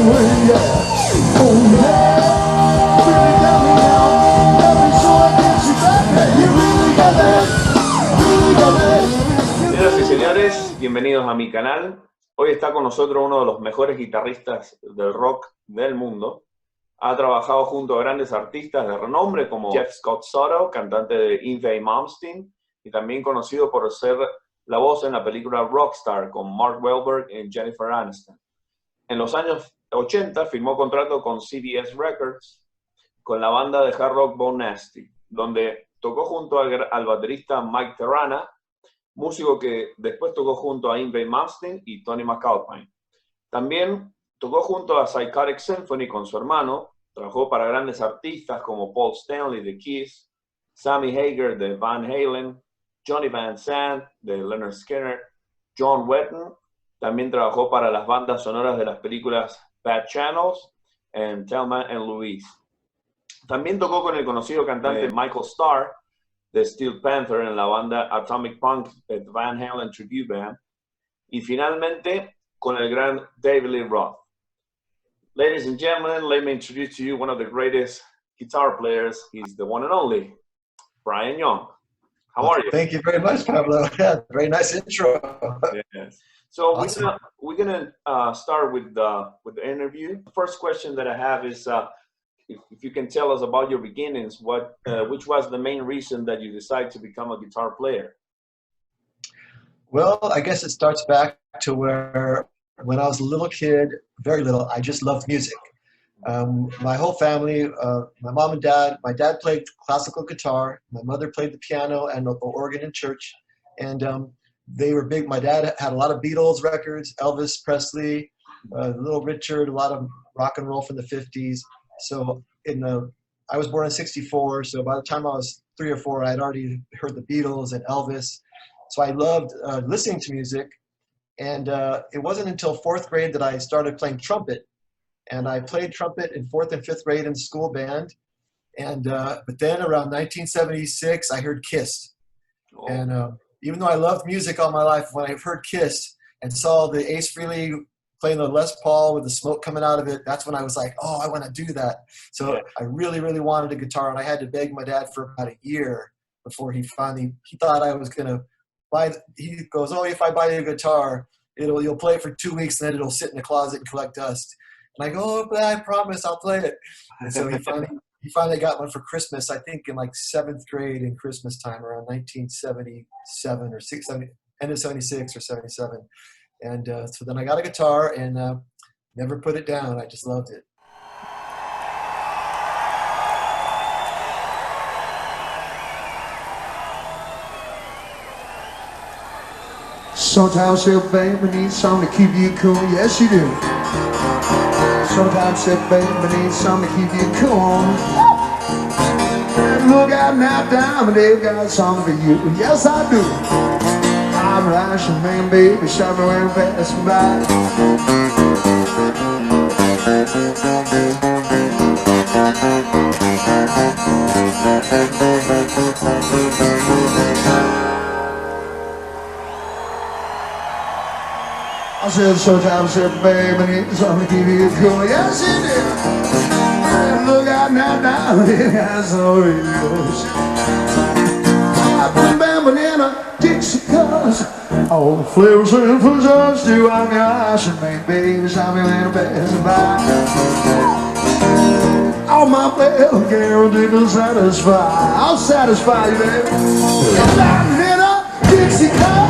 doing, yeah. Oh yeah, really got me now. Let me so I get you back. Hey, you really got that, really got that. Señoras y señores, bienvenidos a mi canal. Hoy está con nosotros uno de los mejores guitarristas del rock del mundo. Ha trabajado junto a grandes artistas de renombre como Jeff Scott Soto, cantante de Yngwie y Malmsteen, y también conocido por ser la voz en la película Rockstar con Mark Wahlberg y Jennifer Aniston. En los años 80 firmó contrato con CBS Records con la banda de hard rock Bo Nasty, donde tocó junto al baterista Mike Terrana, músico que después tocó junto a Yngwie Malmsteen y Tony McAlpine. También tocó junto a Psychotic Symphony con su hermano, trabajó para grandes artistas como Paul Stanley de Kiss, Sammy Hagar de Van Halen, Johnny Van Sant de Leonard Skinner, John Wetton. También trabajó para las bandas sonoras de las películas Bad Channels y Thelma and Louise. También tocó con el conocido cantante Michael Starr de Steel Panther en la banda Atomic Punk de Van Halen Tribute Band. Y finalmente con el gran David Lee Roth. Ladies and gentlemen, let me introduce to you one of the greatest guitar players. He's the one and only brianyoung. How are you? Thank you very much, Pablo. Yeah, very nice intro. Yes. So awesome. we're gonna start with the interview. The first question that I have is if you can tell us about your beginnings. Which was the main reason that you decided to become a guitar player? Well, I guess it starts back to where when I was a little kid, very little, I just loved music. My whole family, my mom and dad, my dad played classical guitar, my mother played the piano and the organ in church, and they were big. My dad had a lot of Beatles records, Elvis Presley, Little Richard, a lot of rock and roll from the 50s. So I was born in '64, so by the time I was 3 or 4, I'd already heard the Beatles and Elvis. So I loved listening to music, and it wasn't until 4th grade that I started playing trumpet. And I played trumpet in 4th and 5th grade in the school band. And but then around 1976, I heard Kiss. Oh. And even though I loved music all my life, when I heard Kiss and saw the Ace Frehley playing the Les Paul with the smoke coming out of it, that's when I was like, oh, I want to do that. So yeah. I really, really wanted a guitar, and I had to beg my dad for about a year before he thought I was going to buy. He goes, oh, if I buy you a guitar, you'll play it for 2 weeks, and then it'll sit in the closet and collect dust. And I go, oh, but I promise I'll play it. And so he finally got one for Christmas, I think in like 7th grade in Christmas time, around 1977 or end of 76 or 77. And so then I got a guitar and never put it down. I just loved it. Sometimes your baby needs something to keep you cool. Yes, you do. Sometimes your baby needs something to keep you cool. And look out now, Diamond, they've got something for you. Yes, I do. I'm Russian man, baby, show me where passing by. I said sometimes your baby needs something to keep you cool. Yes, you do. And look out now, Diamond, it has some wheels. I put banana Dixie cups, all the flavors and flavors do. I'm your Russian man, baby, show me when I'm passing by. All my baby guaranteed to satisfy. I'll satisfy you, baby. Banana Dixie cup,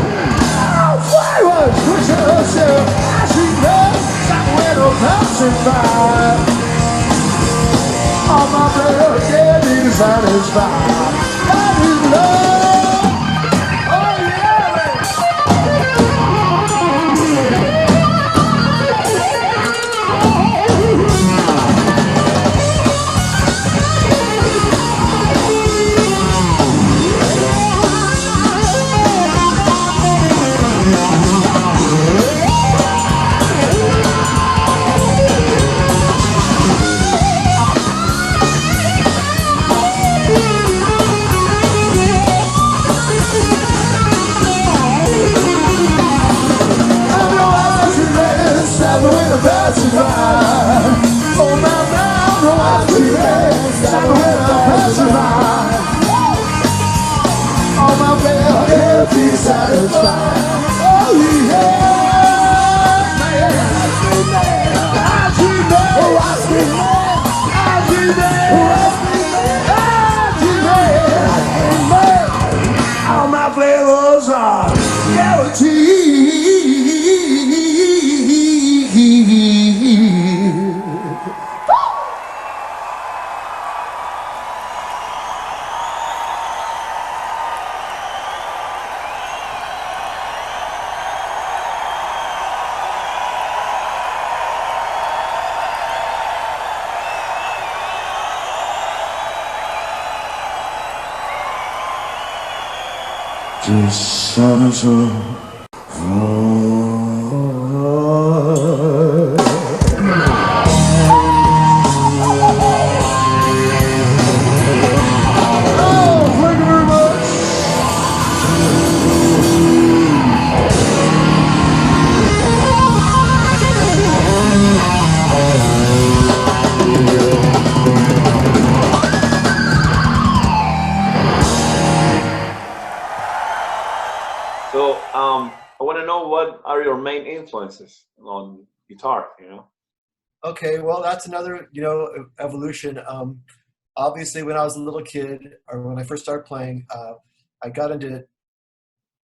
all flavors, flavors, I see love, somewhere to passing by. All my baby guaranteed to satisfy. That is love. satisfied. Oh yeah, man, I dream man, oh I dream man, I dream man, all my flavors are guaranteed. Just satisfied. So I want to know, what are your main influences on guitar, you know? Okay, well, that's another, you know, evolution. Obviously, when I was a little kid, or when I first started playing, I got into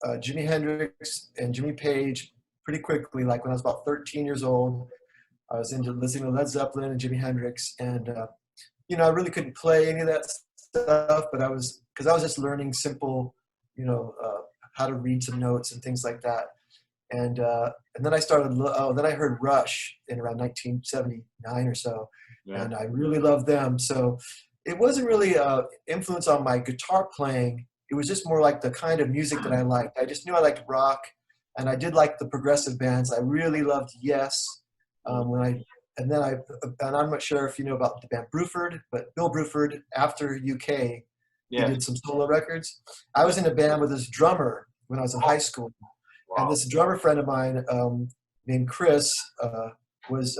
Jimi Hendrix and Jimmy Page pretty quickly. Like when I was about 13 years old, I was into listening to Led Zeppelin and Jimi Hendrix, and you know, I really couldn't play any of that stuff, but because I was just learning simple, you know, how to read some notes and things like that. And then I started. Then I heard Rush in around 1979 or so, Yeah. and I really loved them. So it wasn't really influence on my guitar playing. It was just more like the kind of music that I liked. I just knew I liked rock, and I did like the progressive bands. I really loved Yes. And I'm not sure if you know about the band Bruford, but Bill Bruford, after UK, Yeah. he did some solo records. I was in a band with this drummer when I was in high school. Wow. And this drummer friend of mine named Chris was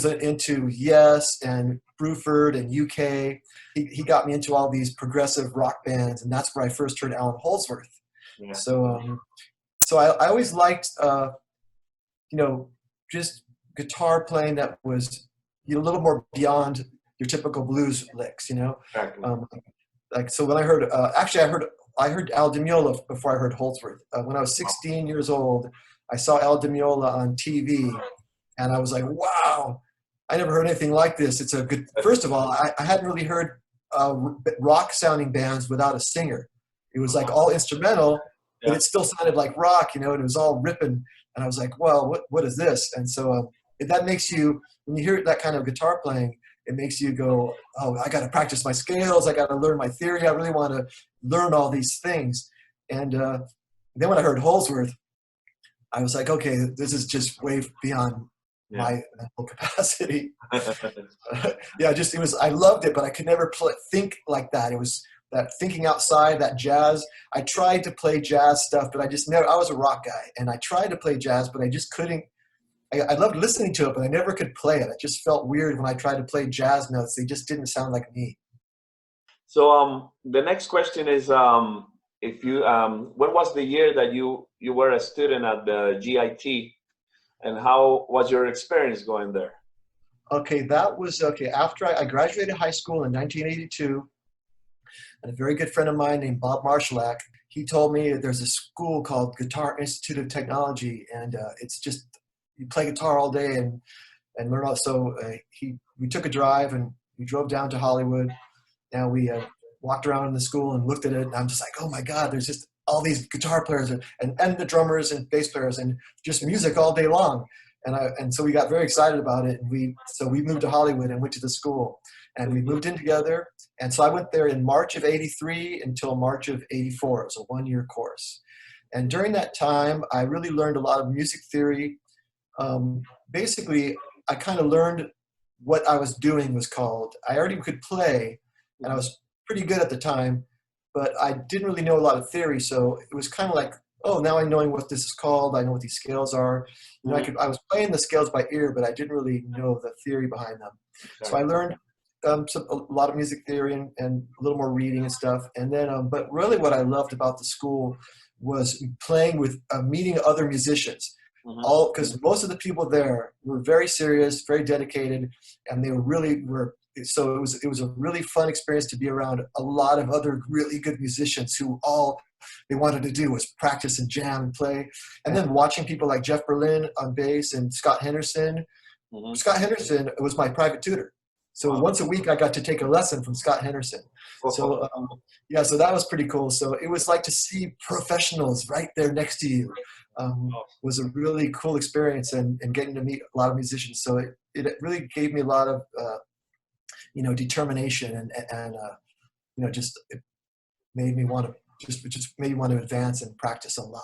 into Yes and Bruford and UK. He got me into all these progressive rock bands, and that's where I first heard Alan Holdsworth. Yeah. So I always liked you know, just guitar playing that was, you know, a little more beyond your typical blues licks, you know. Exactly. Like, so when I heard I heard Al Di Meola before I heard Holdsworth. When I was 16 years old, I saw Al Di Meola on TV, and I was like, wow, I never heard anything like this. It's a good. First of all, I hadn't really heard rock sounding bands without a singer. It was like all instrumental, but it still sounded like rock, you know, and it was all ripping. And I was like, well, what is this? And so that makes you, when you hear that kind of guitar playing, it makes you go, oh, I got to practice my scales. I got to learn my theory. I really want to learn all these things. And then when I heard Holdsworth, I was like, okay, this is just way beyond my mental capacity. I loved it, but I could never think like that. It was that thinking outside, that jazz. I tried to play jazz stuff, but I was a rock guy, and I tried to play jazz, but I just couldn't. I loved listening to it, but I never could play it. It just felt weird when I tried to play jazz notes. They just didn't sound like me. So the next question is, if you when was the year that you were a student at the GIT, and how was your experience going there? Okay, that was after I graduated high school in 1982. And a very good friend of mine named Bob Marshallak, he told me that there's a school called Guitar Institute of Technology, and it's just, you play guitar all day and learn all. So we took a drive, and we drove down to Hollywood. Now we walked around in the school and looked at it, and I'm just like, oh my God, there's just all these guitar players and the drummers and bass players and just music all day long. And so we got very excited about it, and we moved to Hollywood and went to the school, and we moved in together. And so I went there in March of '83 until March of '84. It was a one-year course. And during that time, I really learned a lot of music theory. Basically, I kind of learned what I was doing was called. I already could play, and I was pretty good at the time, but I didn't really know a lot of theory. So it was kind of like, oh, now I'm knowing what this is called. I know what these scales are. You know, I was playing the scales by ear, but I didn't really know the theory behind them. So I learned a lot of music theory and a little more reading and stuff. And then, but really what I loved about the school was playing with, meeting other musicians. All because most of the people there were very serious, very dedicated, and they were. So it was a really fun experience to be around a lot of other really good musicians who all they wanted to do was practice and jam and play. And then watching people like Jeff Berlin on bass and Scott Henderson. Scott Henderson was my private tutor. So once a week I got to take a lesson from Scott Henderson. So yeah, so that was pretty cool. So it was like to see professionals right there next to you. Was a really cool experience, and getting to meet a lot of musicians. So it really gave me a lot of determination and just it made me want to just made me want to advance and practice a lot.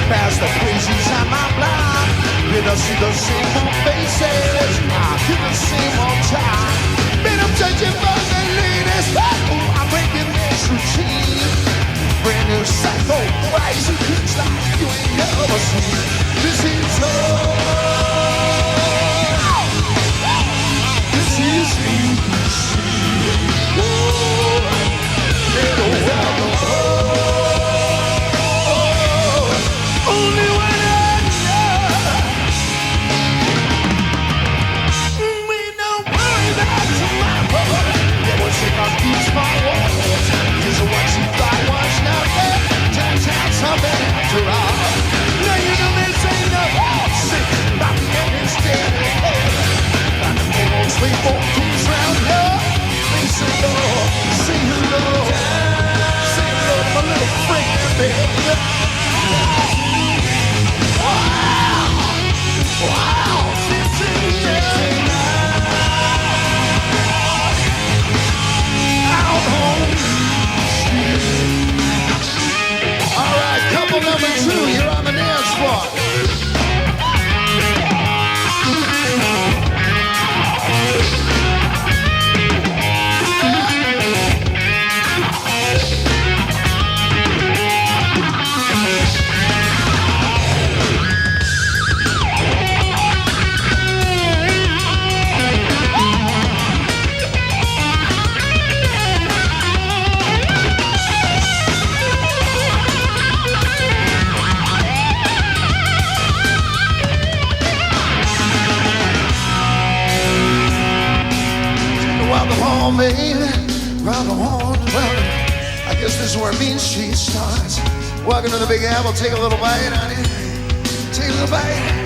Past the crazies on my block, I see the same old faces, I hear the same old time. Man, I'm judging by the latest, I'm breaking this routine. Brand new psycho, rising kicks like you ain't never seen. This is love. This is ABC. Little world of love. Only when I know we don't worry about tomorrow. They will take our beats by walls. Cause what you thought was nothing turns out something after all. Now you know this ain't no sick about the end instead of heaven. And the old sleep on comes round here. They say hello, say hello, say hello to my little freak, baby. Alright, couple number 2, you're on the dance floor. Round the horn, well, I guess this is where Mean Street starts. Welcome to the Big Apple. Take a little bite, honey. Take a little bite.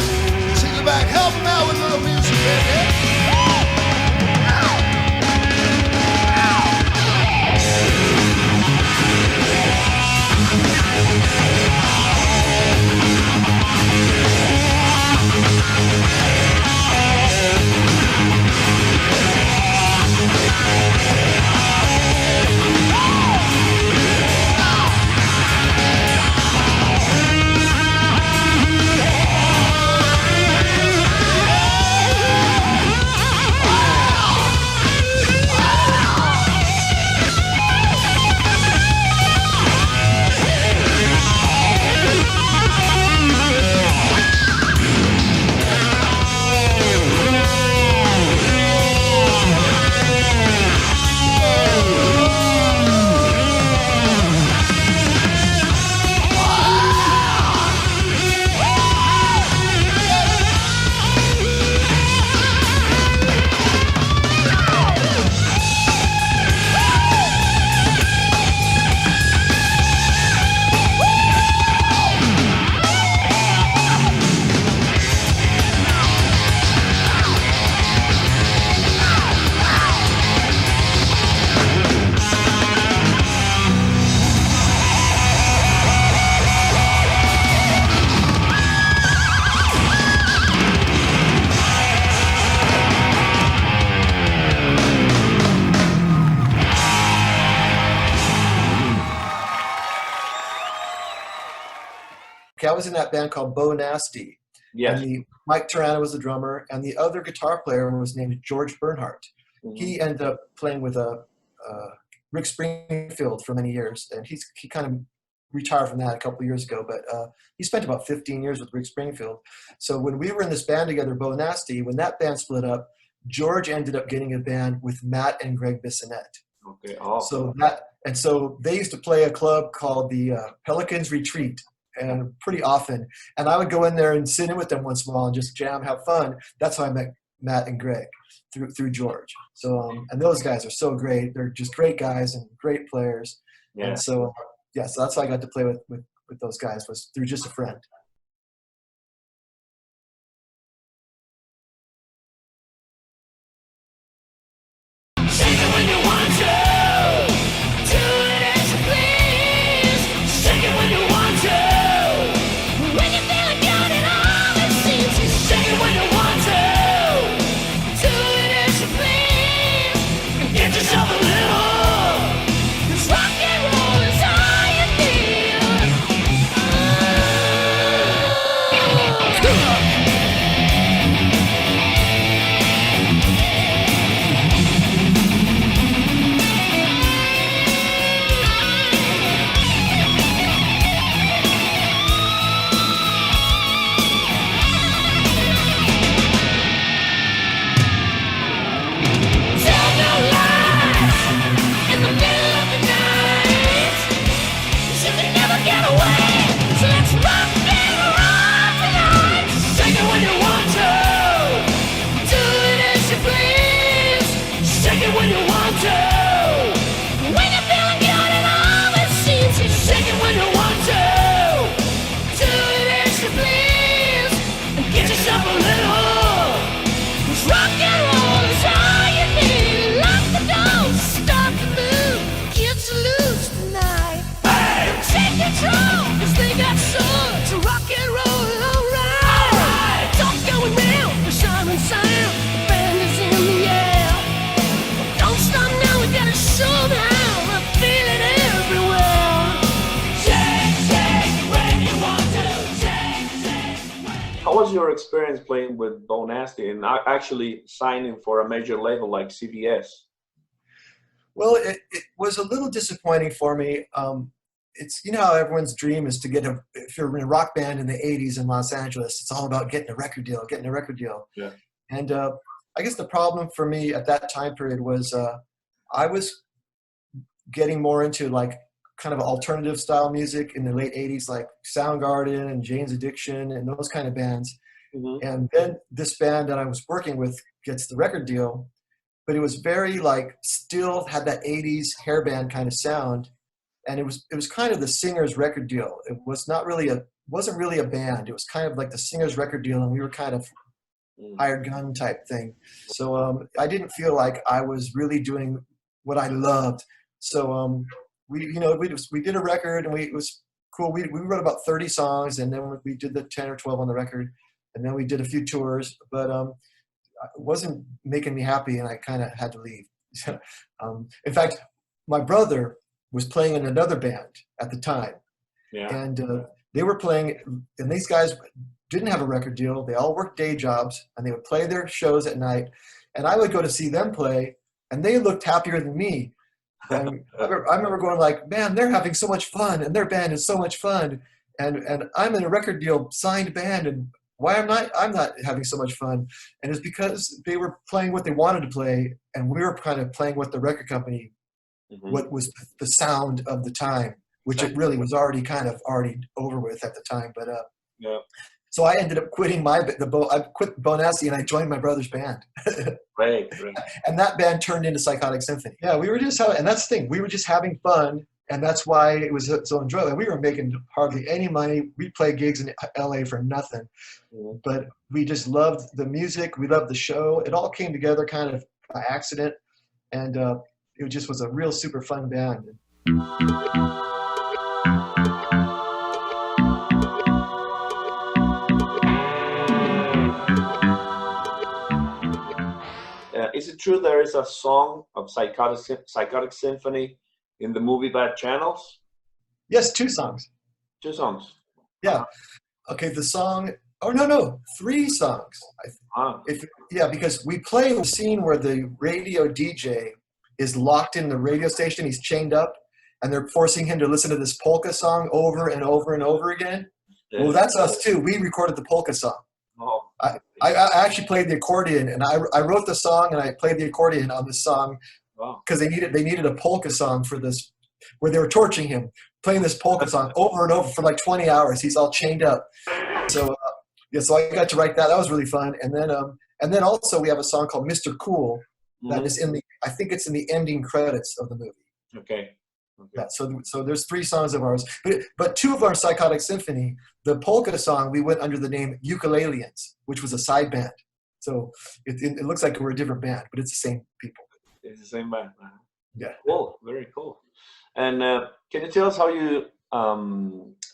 Take a little bite. Help them out with a little music, baby. Okay, I was in that band called Bo Nasty. Yes. And Mike Terrana was the drummer, and the other guitar player was named George Bernhardt. He ended up playing with Rick Springfield for many years, and he kind of retired from that a couple of years ago, but he spent about 15 years with Rick Springfield. So when we were in this band together, Beau Nasty, when that band split up, George ended up getting a band with Matt and Greg Bissonette. Okay, awesome. So they used to play a club called the Pelicans Retreat, and pretty often. And I would go in there and sit in with them once in a while and just jam, have fun. That's how I met Matt and Greg through George. So and those guys are so great. They're just great guys and great players. Yeah. And so so that's how I got to play with those guys, was through just a friend. How was your experience playing with Beau Nasty and actually signing for a major label like CBS? Well, it was a little disappointing for me. It's, you know how everyone's dream is to get if you're in a rock band in the 80s in Los Angeles, it's all about getting a record deal. Yeah. And I guess the problem for me at that time period was I was getting more into like kind of alternative style music in the late 80s, like Soundgarden and Jane's Addiction and those kind of bands. Mm-hmm. And then this band that I was working with gets the record deal, but it was very like, still had that 80s hair band kind of sound. And it was kind of the singer's record deal. It was wasn't really a band. It was kind of like the singer's record deal, and we were kind of hired gun type thing. So I didn't feel like I was really doing what I loved. So we did a record, and it was cool. We wrote about 30 songs, and then we did the 10 or 12 on the record, and then we did a few tours. But it wasn't making me happy, and I kind of had to leave. In fact, my brother was playing in another band at the time. Yeah. And they were playing, and these guys didn't have a record deal. They all worked day jobs, and they would play their shows at night. And I would go to see them play, and they looked happier than me. And I remember going like, man, they're having so much fun, and their band is so much fun. And I'm in a record deal signed band, and why I'm not having so much fun? And it's because they were playing what they wanted to play, and we were kind of playing what the record company, what was the sound of the time, which it really was already over with at the time. But yeah. So I ended up quitting I quit Beau Nasty, and I joined my brother's band. Right. And that band turned into Psychotic Symphony. Yeah, we were just and that's the thing, we were just having fun, and that's why it was so enjoyable. We were making hardly any money. We played gigs in LA for nothing, but we just loved the music. We loved the show. It all came together kind of by accident, and it just was a real super fun band. Is it true there is a song of Psychotic Symphony in the movie Bad Channels? Yes, 2 songs. 2 songs. Yeah. Okay, the song Oh no, 3 songs. Ah, Yeah, because we play a scene where the radio DJ is locked in the radio station. He's chained up, and they're forcing him to listen to this polka song over and over and over again. yeah. Well, that's us too. We recorded the polka song. Oh, I actually played the accordion, and I wrote the song, and I played the accordion on this song wow. because they needed a polka song for this, where they were torturing him, playing this polka song over and over for like 20 hours. He's all chained up. So yeah, so I got to write that. That was really fun. And then also we have a song called Mr. Cool that is I think it's in the ending credits of the movie. Okay. Yeah, so there's 3 songs of ours, but 2 of our Psychotic Symphony, the polka song, we went under the name Ukuleleans, which was a side band. So it looks like we're a different band, but it's the same people. It's the same band. Yeah. Cool. Very cool. And can you tell us how you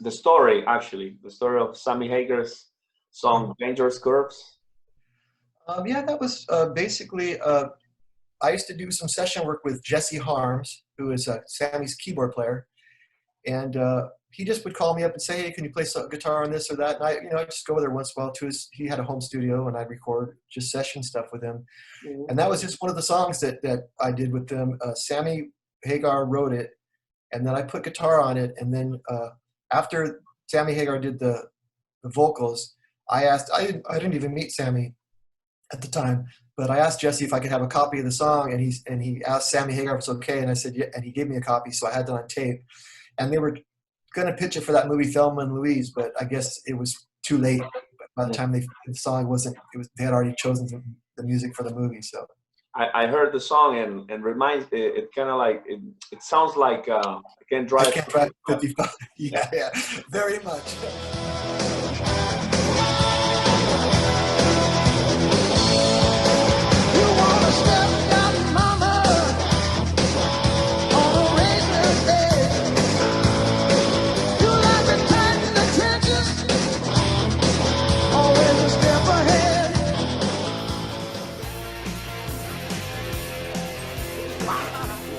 the story of Sammy Hagar's song "Dangerous Curves"? Yeah, that was basically. I used to do some session work with Jesse Harms, who is Sammy's keyboard player, and he just would call me up and say, "Hey, can you play some guitar on this or that?" And I just go there once in a while to he had a home studio, and I'd record just session stuff with him. And that was just one of the songs that I did with them. Sammy Hagar wrote it, and then I put guitar on it. And then after Sammy Hagar did the vocals, I didn't even meet Sammy at the time, but I asked Jesse if I could have a copy of the song, and he asked Sammy Hagar if it's okay, and I said yeah, and he gave me a copy, so I had that on tape. And they were going to pitch it for that movie Thelma and Louise, but I guess it was too late. By the time the song they had already chosen the music for the movie. So I heard the song and it kind of like it sounds like I Can't Drive 55. Yeah, very much.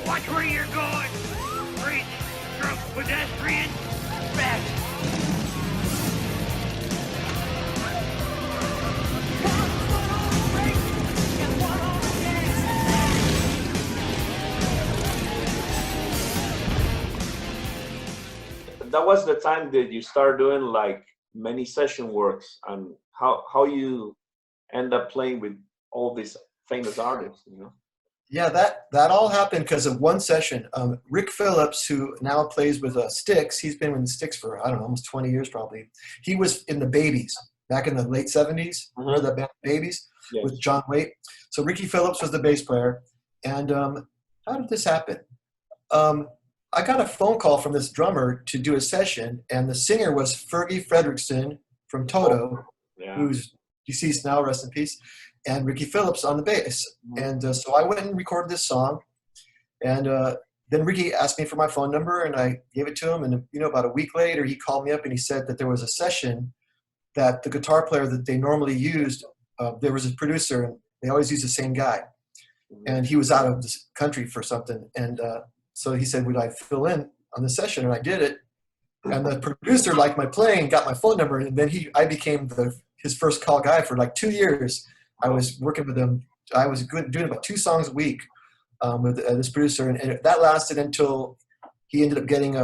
Watch where you're going. Street, drunk pedestrian, back. That was the time that you started doing like many session works, and how you end up playing with all these famous artists, you know? Yeah, that all happened because of one session. Rick Phillips, who now plays with Styx, he's been with the Styx for, I don't know, almost 20 years probably. He was in the Babies back in the late 70s. Remember that band Babies? Yes. With John Waite? So Ricky Phillips was the bass player. And how did this happen? I got a phone call from this drummer to do a session, and the singer was Fergie Frederiksen from Toto, who's deceased now, rest in peace, and Ricky Phillips on the bass. And so I went and recorded this song, and then Ricky asked me for my phone number, and I gave it to him. And about a week later, he called me up and he said that there was a session that the guitar player that they normally used, there was a producer, and they always use the same guy, and he was out of the country for something. And so he said, would I fill in on the session? And I did it. And the producer liked my playing, got my phone number, and then I became his first call guy for like 2 years. I was working with him. I was doing about 2 songs a week with this producer, and that lasted until he ended up getting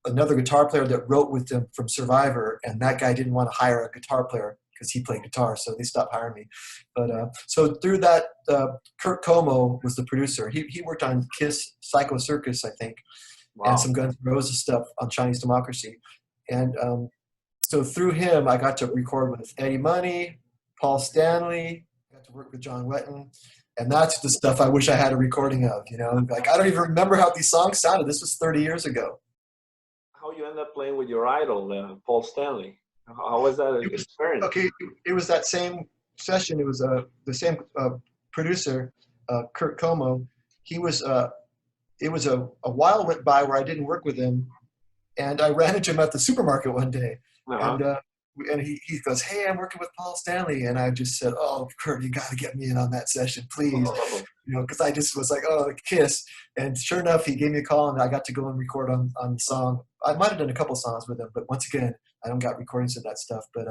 another guitar player that wrote with him from Survivor, and that guy didn't want to hire a guitar player because he played guitar, so they stopped hiring me. But so through that, Kurt Como was the producer. He worked on Kiss, Psycho Circus, I think, and some Guns N' Roses stuff on Chinese Democracy. And so through him, I got to record with Eddie Money, Paul Stanley. I got to work with John Wetton. And that's the stuff I wish I had a recording of, Like, I don't even remember how these songs sounded. This was 30 years ago. How you end up playing with your idol, Paul Stanley? How was that experience? Okay, it was that same session. It was the same producer, Kurt Como. He was. It was a while went by where I didn't work with him, and I ran into him at the supermarket one day, and he goes, "Hey, I'm working with Paul Stanley," and I just said, "Oh, Kurt, you got to get me in on that session, please," because I just was like, "Oh, Kiss," and sure enough, he gave me a call, and I got to go and record on the song. I might have done a couple songs with him, but once again, I don't got recordings of that stuff. But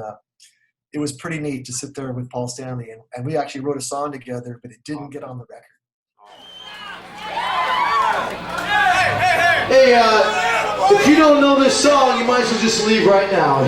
it was pretty neat to sit there with Paul Stanley, and we actually wrote a song together, but it didn't get on the record. Hey, if you don't know this song, you might as well just leave right now.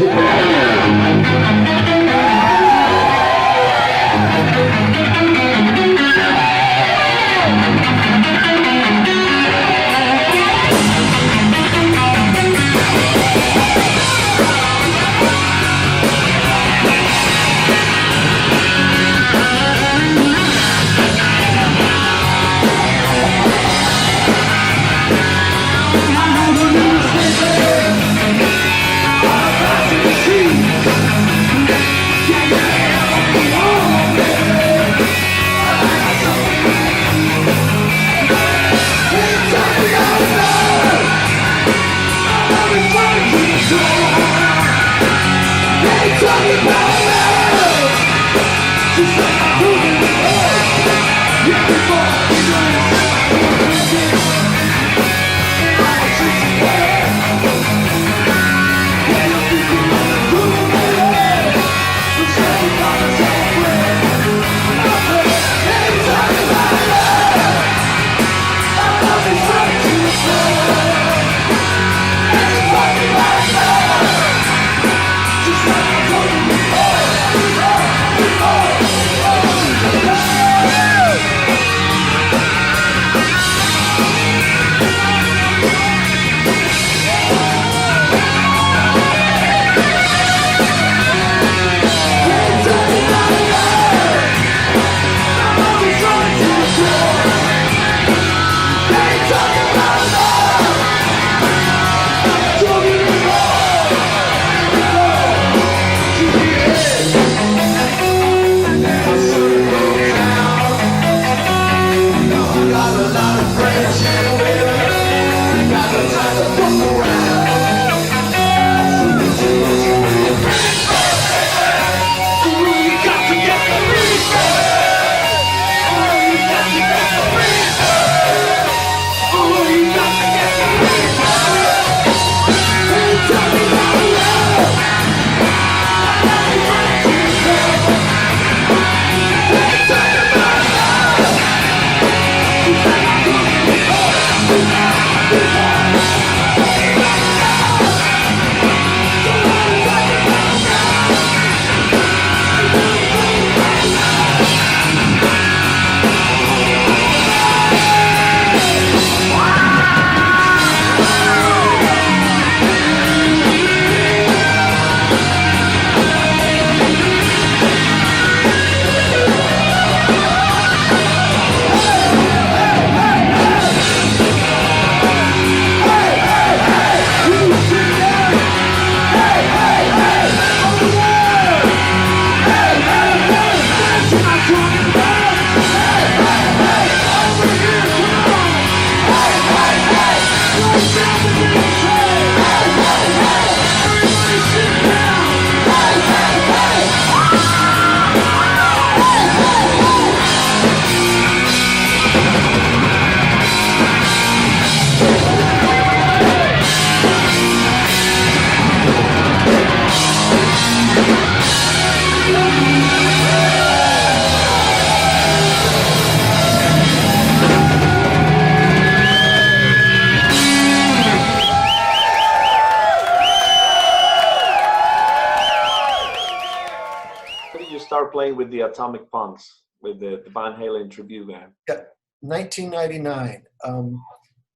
Playing with the Atomic Punks, with the Van Halen tribute band? Yeah, 1999.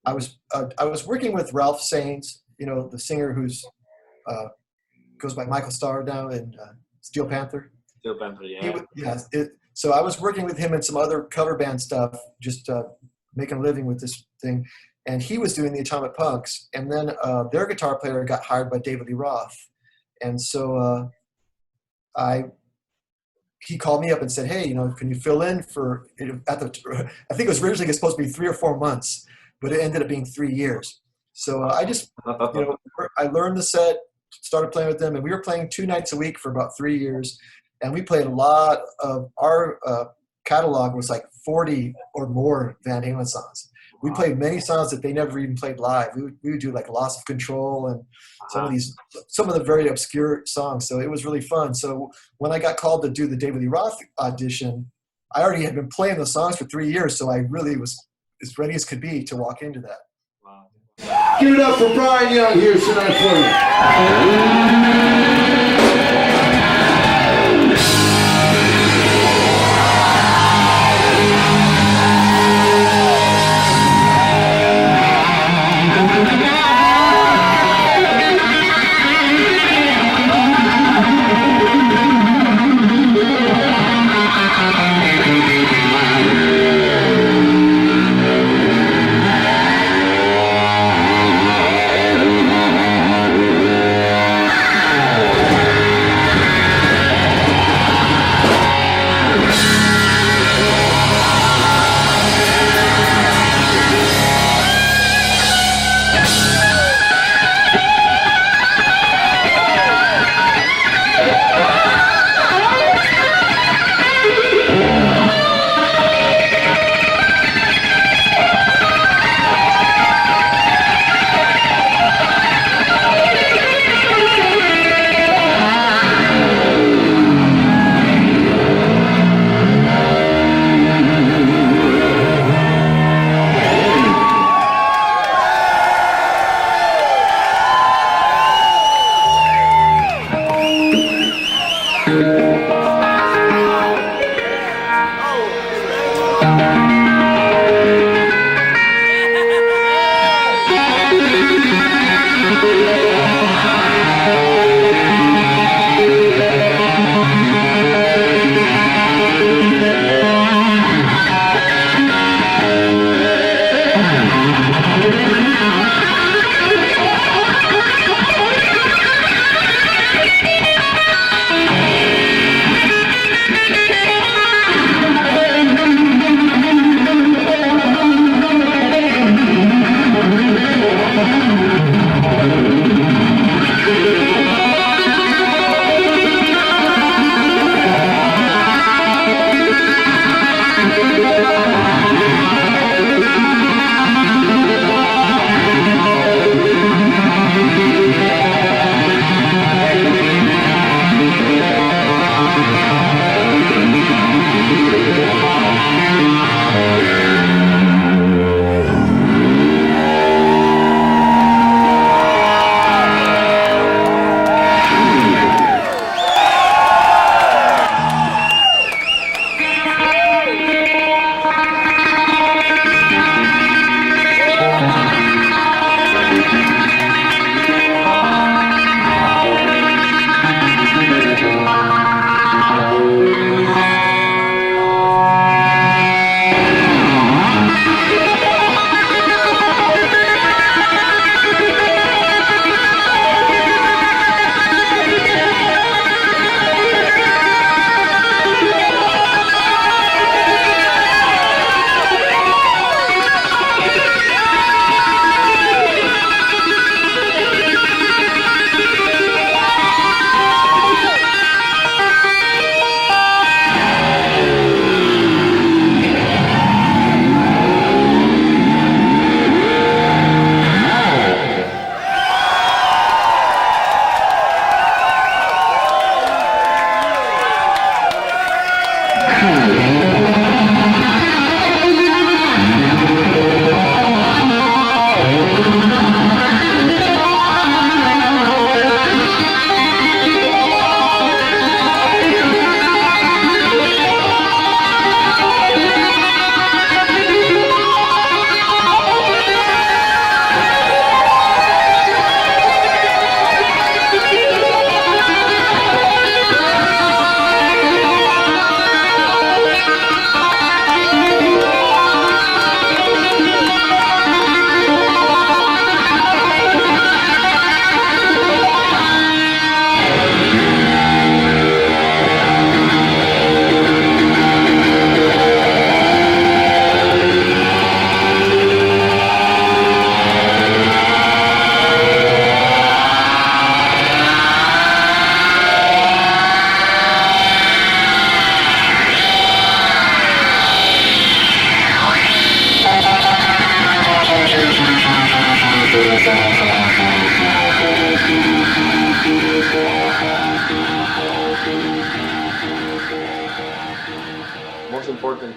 I was working with Ralph Saenz, the singer who's goes by Michael Starr now in Steel Panther. Steel Panther, yeah. So I was working with him and some other cover band stuff, just making a living with this thing. And he was doing the Atomic Punks, and then their guitar player got hired by David Lee Roth, and so he called me up and said, "Hey, can you fill in for?" I think it was originally supposed to be 3 or 4 months, but it ended up being 3 years. So I just, I learned the set, started playing with them, and we were playing 2 nights a week for about 3 years, and we played a lot of our catalog was like 40 or more Van Halen songs. We played many songs that they never even played live. We would do like Loss of Control and some of the very obscure songs. So it was really fun. So when I got called to do the David Lee Roth audition, I already had been playing those songs for 3 years. So I really was as ready as could be to walk into that. Wow. Give it up for Brian Young here tonight for you.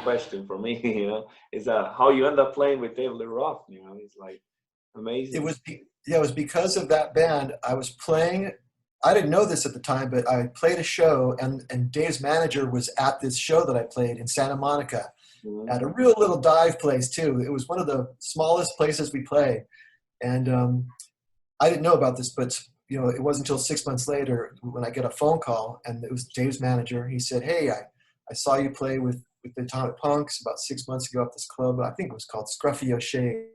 question for me, you know, is how you end up playing with David Lee Roth, you know, it's like amazing. It was because of that band. I was playing, I didn't know this at the time, but I played a show, and Dave's manager was at this show that I played in Santa Monica at a real little dive place too. It was one of the smallest places we play. And I didn't know about this, but you know, it wasn't until 6 months later when I get a phone call, and it was Dave's manager. He said, "Hey, I saw you play with the Atomic Punks about 6 months ago at this club. I think it was called Scruffy O'Shea.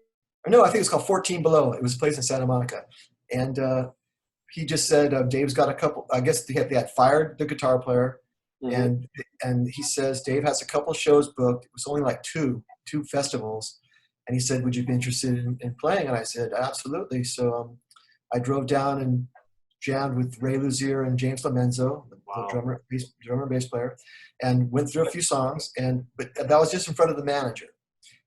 Or no, I think it was called 14 Below. It was a place in Santa Monica." And he just said, Dave's got a couple, I guess they had fired the guitar player. And he says, Dave has a couple shows booked. It was only like two festivals. And he said, "Would you be interested in playing?" And I said, "Absolutely." So I drove down and jammed with Ray Luzier and James LoMenzo, the drummer and bass player, and went through a few songs. But that was just in front of the manager.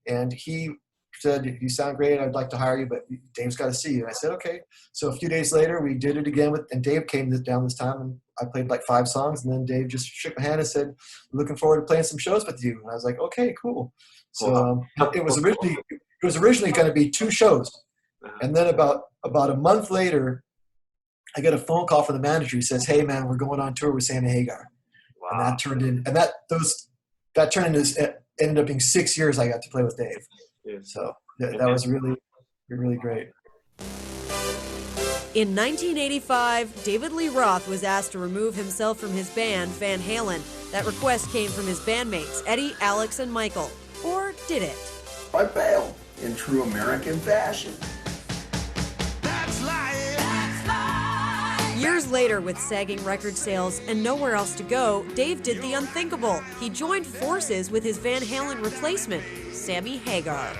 And he said, "You sound great. I'd like to hire you, but Dave's got to see you." And I said, "Okay." So a few days later, we did it again and Dave came down this time, and I played like 5 songs. And then Dave just shook my hand and said, "Looking forward to playing some shows with you." And I was like, "Okay, cool." So it was originally going to be 2 shows. And then about a month later, I get a phone call from the manager. He says, "Hey man, we're going on tour with Sammy Hagar." Wow. And that turned in, and that turned into, ended up being 6 years I got to play with Dave. Yeah. So that was really, really great. In 1985, David Lee Roth was asked to remove himself from his band, Van Halen. That request came from his bandmates, Eddie, Alex, and Michael. Or did it? I bailed in true American fashion. Years later, with sagging record sales and nowhere else to go, Dave did the unthinkable. He joined forces with his Van Halen replacement, Sammy Hagar.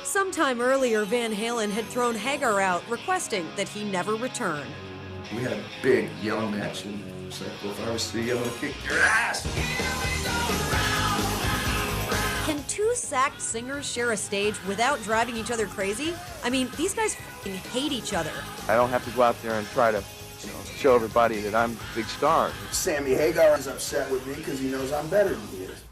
Sometime earlier, Van Halen had thrown Hagar out, requesting that he never return. We had a big yelling match, and it was like, well, if I was to yell and kick your ass. Can 2 sacked singers share a stage without driving each other crazy? I mean, these guys f***ing hate each other. I don't have to go out there and try to, show everybody that I'm a big star. Sammy Hagar is upset with me because he knows I'm better than he is.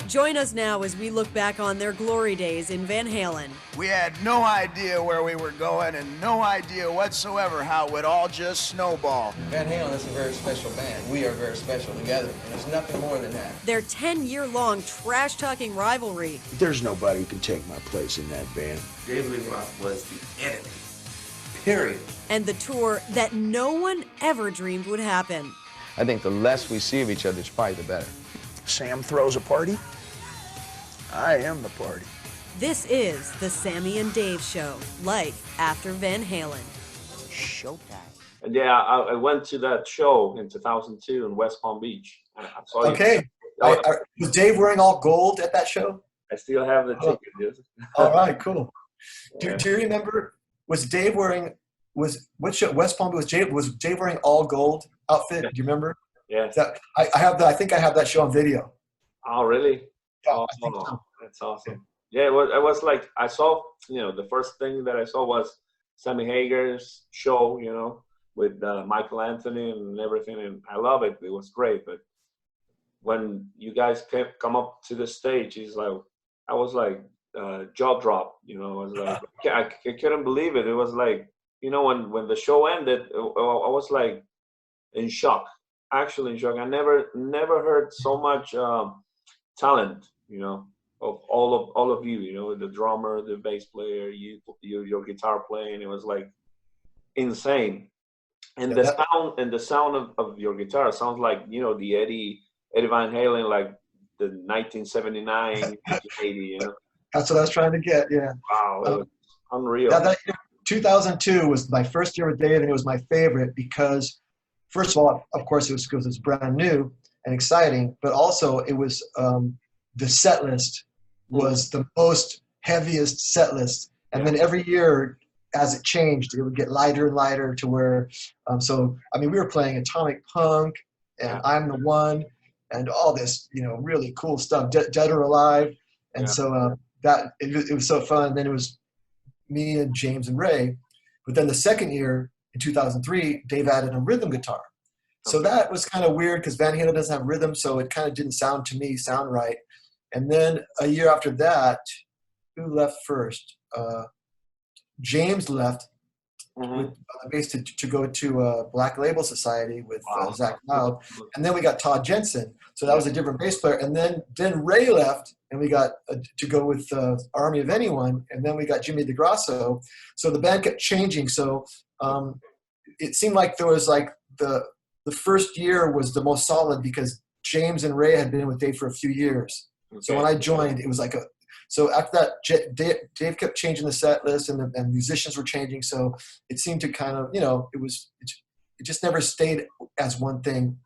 Join us now as we look back on their glory days in Van Halen. We had no idea where we were going and no idea whatsoever how it would all just snowball. Van Halen is a very special band. We are very special together, and there's nothing more than that. Their 10-year-long trash-talking rivalry. There's nobody who can take my place in that band. David Lee Roth was the enemy. Period. And the tour that no one ever dreamed would happen. I think the less we see of each other is probably the better. Sam throws a party. I am the party. This is the Sammy and Dave Show, life after Van Halen. Showtime. And yeah, I went to that show in 2002 in West Palm Beach. I saw okay. Was Dave wearing all gold at that show? I still have the ticket. Yes. All right, cool. Do you remember? Was Dave wearing? What show? West Palm was Dave wearing all gold outfit? Do you remember? Yes. I have that. I think I have that show on video. Oh, really? Yeah, oh, I think so. That's awesome. Yeah, it was like, I saw, the first thing that I saw was Sammy Hagar's show, with Michael Anthony and everything, and I love it. It was great. But when you guys come up to the stage, I was like jaw drop. I was like, I couldn't believe it. It was like, when the show ended, I was like in shock. Actually in shock. I never heard so much talent, of all of you, the drummer, the bass player, your guitar playing. It was like insane. And the sound of your guitar sounds like, the Eddie Van Halen, like the 1979, 80, That's what I was trying to get, yeah. Wow, it was unreal. That 2002 was my first year with Dave, and it was my favorite because, first of all, of course, it was because it's brand new and exciting, but also it was the set list was the most heaviest set list. And then every year, as it changed, it would get lighter and lighter to where, we were playing Atomic Punk and I'm the One and all this, really cool stuff, Dead or Alive. And so it was so fun. And then it was me and James and Ray. But then the second year, in 2003, Dave added a rhythm guitar. So that was kind of weird because Van Halen doesn't have rhythm, so it kind of didn't sound right. And then a year after that, who left first? James left with bass to go to Black Label Society with Zakk Wylde, and then we got Todd Jensen. So that was a different bass player. And then Ray left, and we got to go with Army of Anyone, and then we got Jimmy DeGrasso. So the band kept changing. So it seemed like there was like the first year was the most solid because James and Ray had been with Dave for a few years. Okay. So when I joined, it was like so after that, Dave kept changing the set list and musicians were changing. So it seemed to kind of, it just never stayed as one thing.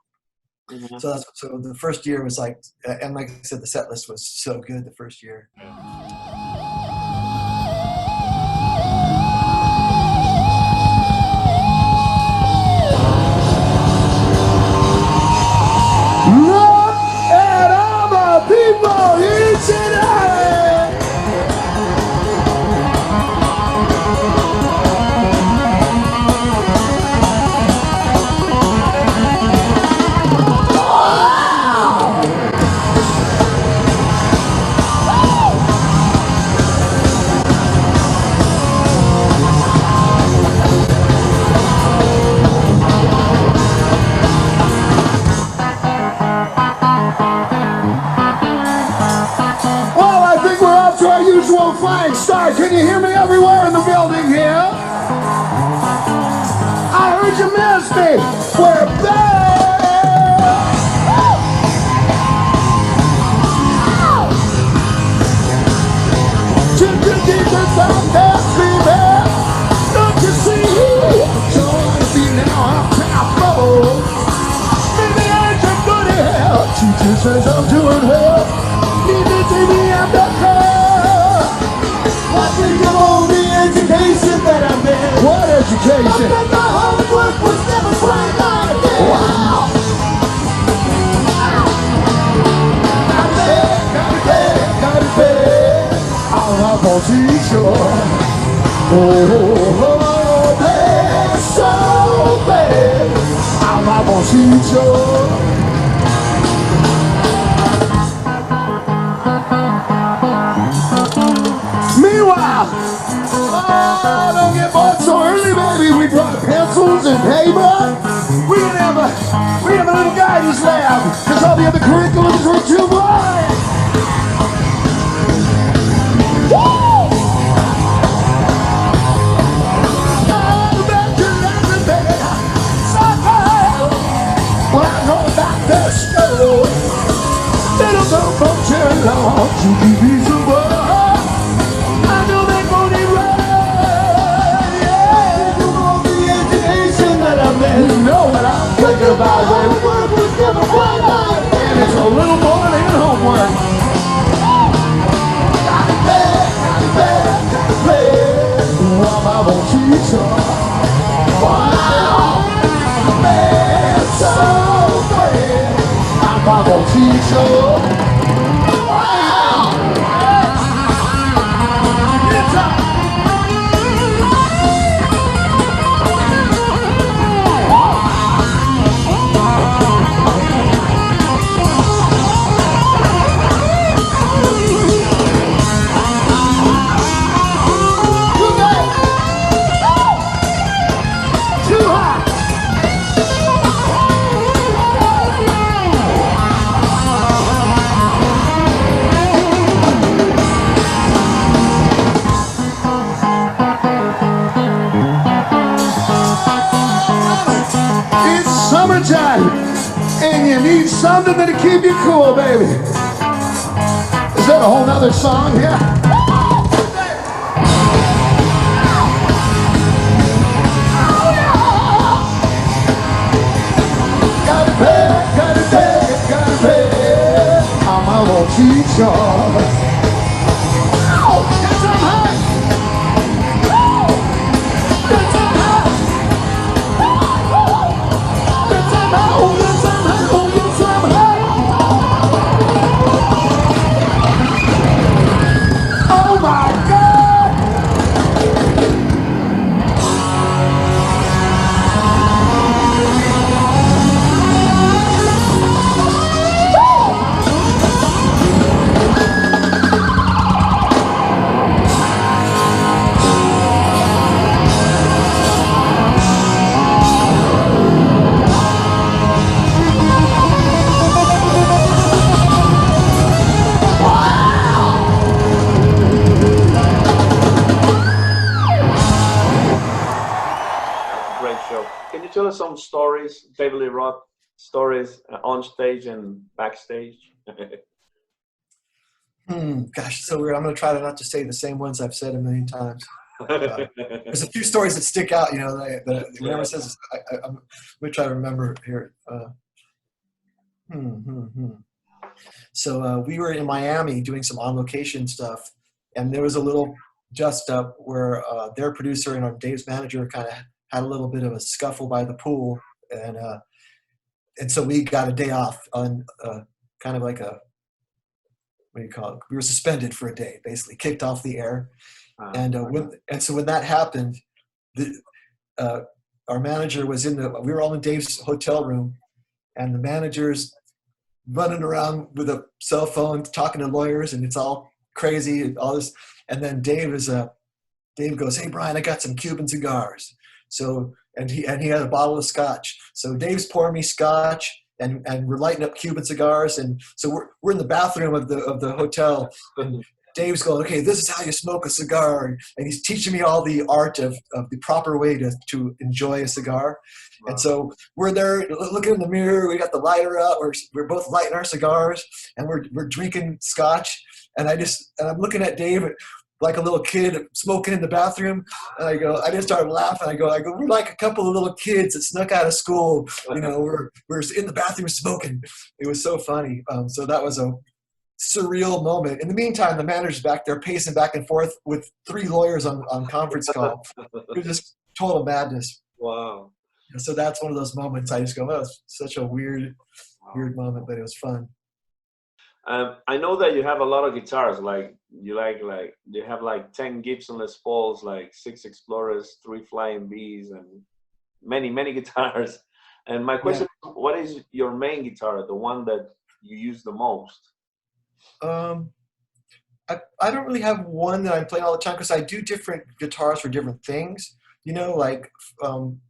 Mm-hmm. So the first year was like, and like I said, the set list was so good the first year. Look at all the people here tonight. Flying Starr, can you hear me everywhere in the building here? I heard you miss me. We're back. Don't you see? Don't want to be now uptown flow. Maybe I ain't your good hell. Teacher says I'm doing well. Need to take me out the car. I think of all the education that I've been. What education? I bet my hard work was never quite like this. Wow. Got it bad. I'm gonna teach you. Oh, bad, so bad. I'm gonna teach you. Oh, don't get bored so early, baby. We brought pencils and paper. We have a little guidance lab because all the other curriculums were too boring. Woo! Oh, back to that baby. When I know about that school, little girl from Cherry Lawn to be reasonable. You know what I'm thinking about, baby. Work was never quite like that. And it's a little more than homework. Got it bad. Well, I won't teach you. Wow. Bad, so bad. I'm gonna teach you. Wow. Get up. And you need something that'll keep you cool, baby. Is that a whole nother song here? Got it bad. I'm gonna teach you. you tell us some stories, David Lee Roth stories on stage and backstage? Gosh, so weird. I'm going to try to not to say the same ones I've said a million times. There's a few stories that stick out, you know, that whoever says, I'm going to try to remember here. So we were in Miami doing some on-location stuff, and there was a little dust-up where their producer and our Dave's manager kind of had a little bit of a scuffle by the pool, and so we got a day off on kind of like a, what do you call it? We were suspended for a day, basically kicked off the air. And so when that happened, our manager was we were all in Dave's hotel room, and the manager's running around with a cell phone talking to lawyers, and it's all crazy and all this. And then Dave goes, "Hey Brian, I got some Cuban cigars." So and he had a bottle of scotch. So Dave's pouring me scotch, and we're lighting up Cuban cigars, and so we're in the bathroom of the hotel, and Dave's going, "Okay, this is how you smoke a cigar," and he's teaching me all the art of the proper way to enjoy a cigar. Wow. And so we're there looking in the mirror. We got the lighter up. We're both lighting our cigars, and we're drinking scotch. And I'm looking at Dave like a little kid smoking in the bathroom. And I just started laughing. I go, we're like a couple of little kids that snuck out of school. You know, we're in the bathroom smoking. It was so funny. So that was a surreal moment. In the meantime, the manager's back there pacing back and forth with 3 lawyers on conference call. It was just total madness. Wow. And so that's one of those moments I just go, oh, it's such a weird moment, but it was fun. I know that you have a lot of guitars. Like you have like 10 Gibson Les Pauls, like 6 Explorers, 3 Flying Bs, and many guitars. And my question is, what is your main guitar, the one that you use the most? I don't really have one that I'm playing all the time, because I do different guitars for different things. You know, like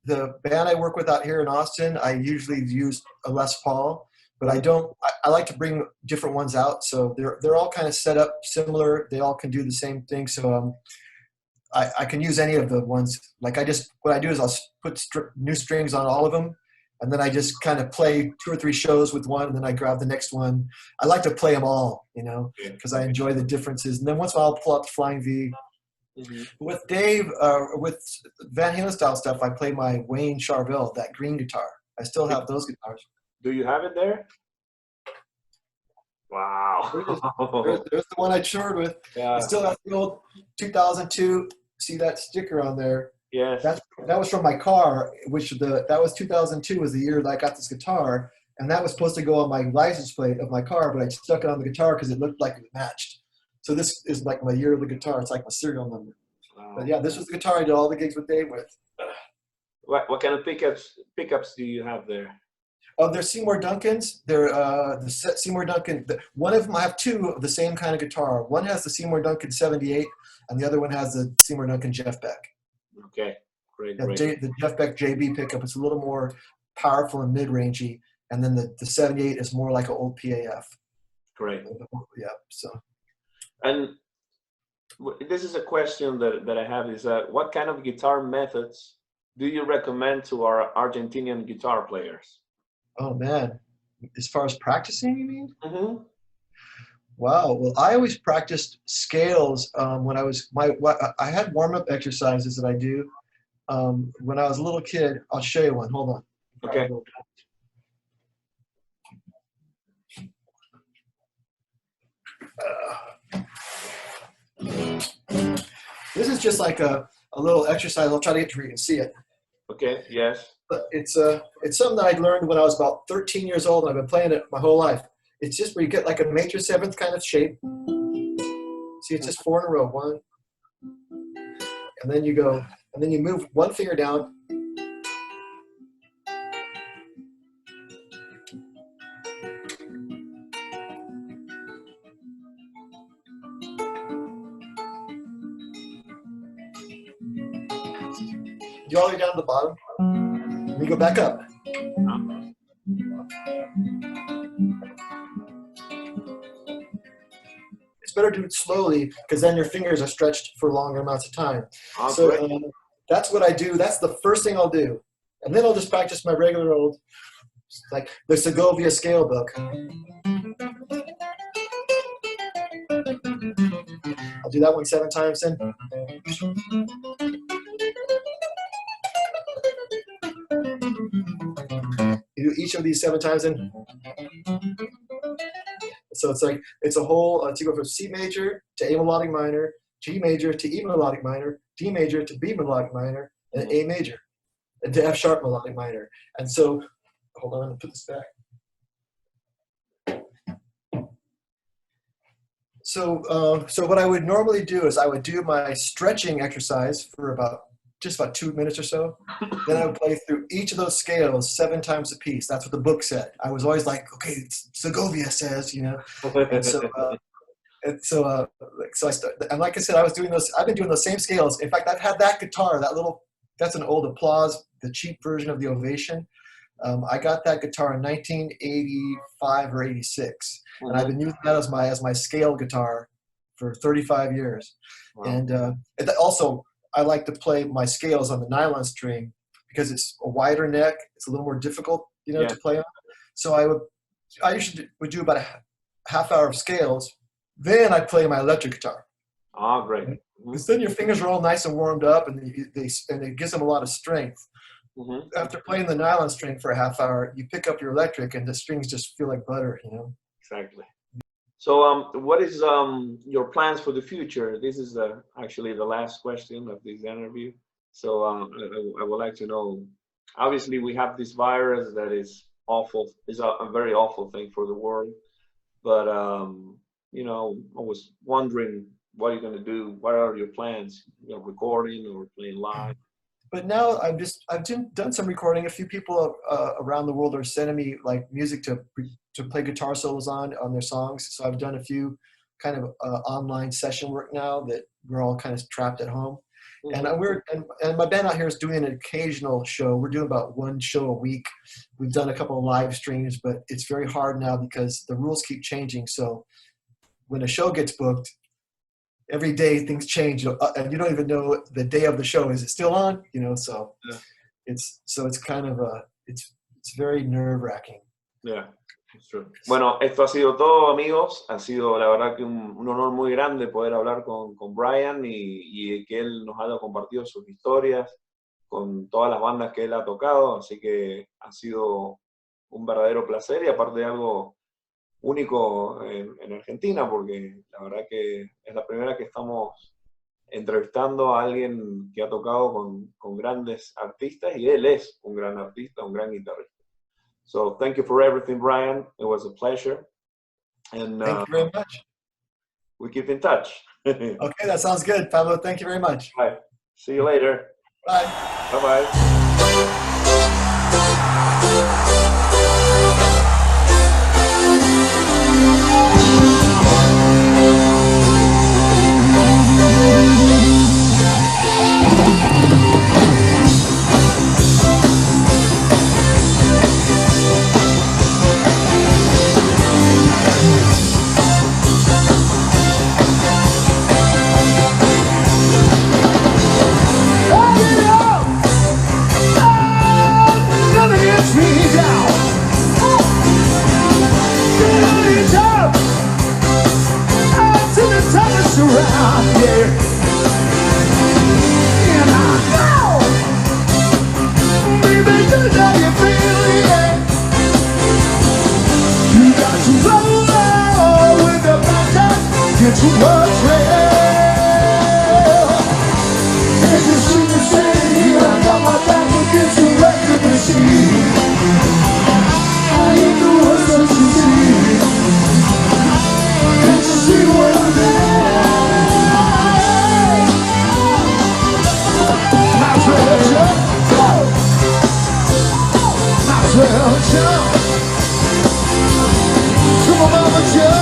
the band I work with out here in Austin, I usually use a Les Paul, but I like to bring different ones out. So they're all kind of set up similar. They all can do the same thing. So I can use any of the ones. Like what I do is I'll put new strings on all of them, and then I just kind of play 2 or 3 shows with one, and then I grab the next one. I like to play them all, you know, because I enjoy the differences. And then once in a while I'll pull out the Flying V. Mm-hmm. With Dave, with Van Halen style stuff, I play my Wayne Charvel, that green guitar. I still have those guitars. Do you have it there? Wow. There's the one I toured with. Yeah. I still have the old 2002. See that sticker on there? Yes. That was from my car, that was 2002 was the year that I got this guitar, and that was supposed to go on my license plate of my car, but I stuck it on the guitar because it looked like it matched. So this is like my year of the guitar. It's like my serial number. Wow. But yeah, this was the guitar I did all the gigs with Dave with. What kind of pickups do you have there? Oh, they're Seymour Duncans. They're the Seymour Duncan. One of them, I have 2 of the same kind of guitar. One has the Seymour Duncan 78, and the other one has the Seymour Duncan Jeff Beck. Okay, great. The Jeff Beck JB pickup is a little more powerful and mid-rangey, and then the 78 is more like an old PAF. Great. Yeah. So. And this is a question that I have, is what kind of guitar methods do you recommend to our Argentinian guitar players? Oh man, as far as practicing, you mean? Mm-hmm. Wow. Well, I always practiced scales when I had warm-up exercises that I do when I was a little kid. I'll show you one. Hold on. Okay. This is just like a little exercise. I'll try to get to where you can see it. Okay, yes. But it's something that I learned when I was about 13 years old, and I've been playing it my whole life. It's just where you get like a major 7th kind of shape. See, it's just 4 in a row. 1. And then you go, and then you move 1 finger down. You all the way down to the bottom, and you go back up. It's better to do it slowly, because then your fingers are stretched for longer amounts of time. So that's what I do. That's the first thing I'll do. And then I'll just practice my regular old, like the Segovia scale book. I'll do that one 7 times then. You do each of these 7 times then. So it's like, it's a whole, to go from C major to A melodic minor, G major to E melodic minor, D major to B melodic minor, and A major, and to F sharp melodic minor. And so, hold on, I'll put this back. So, so what I would normally do is I would do my stretching exercise for just about 2 minutes or so. Then I would play through each of those scales 7 times a piece. That's what the book said. I was always like, okay, Segovia says, you know. And so, and like I said, I was doing those. I've been doing those same scales. In fact, I've had that guitar, that's an old Applause, the cheap version of the Ovation. I got that guitar in 1985 or 86, and I've been using that as my scale guitar for 35 years. Wow. And also, I like to play my scales on the nylon string because it's a wider neck. It's a little more difficult, you know, to play on. So I usually would do about a half hour of scales. Then I play my electric guitar. Ah, great. Because then your fingers are all nice and warmed up, and it gives them a lot of strength. After playing the nylon string for a half hour, you pick up your electric, and the strings just feel like butter, you know. Exactly. So, what is your plans for the future? This is actually the last question of this interview. So, I would like to know. Obviously, we have this virus that is awful. It's a very awful thing for the world. But you know, I was wondering what you're going to do. What are your plans? You know, recording or playing live? But now I've done some recording. A few people around the world are sending me like music to play guitar solos on their songs. So I've done a few kind of online session work now that we're all kind of trapped at home. And and my band out here is doing an occasional show. We're doing about 1 show a week. We've done a couple of live streams, but it's very hard now because the rules keep changing. So when a show gets booked, every day things change, and you don't even know the day of the show. Is it still on? You know, so it's kind of it's very nerve-wracking. Yeah, it's true. Bueno, esto ha sido todo, amigos. Ha sido la verdad que un honor muy grande poder hablar con Brian y que él nos haya compartido sus historias con todas las bandas que él ha tocado. Así que ha sido un verdadero placer y aparte de algo único en Argentina, porque la verdad que es la primera que estamos entrevistando a alguien que ha tocado con grandes artistas y él es un gran artista, un gran guitarrista. So thank you for everything, Brian. It was a pleasure. And thank you very much. We keep in touch. Okay, that sounds good, Pablo. Thank you very much. Bye. See you later. Bye. Bye-bye. Around here, and I know, baby, you know you feel it. You got to roll with the Panther, get to work real. And you see me standing here, I got my back against the record machine. I ain't the worst that you see. Can't you see what I mean? Jump. Come on, mama, jump.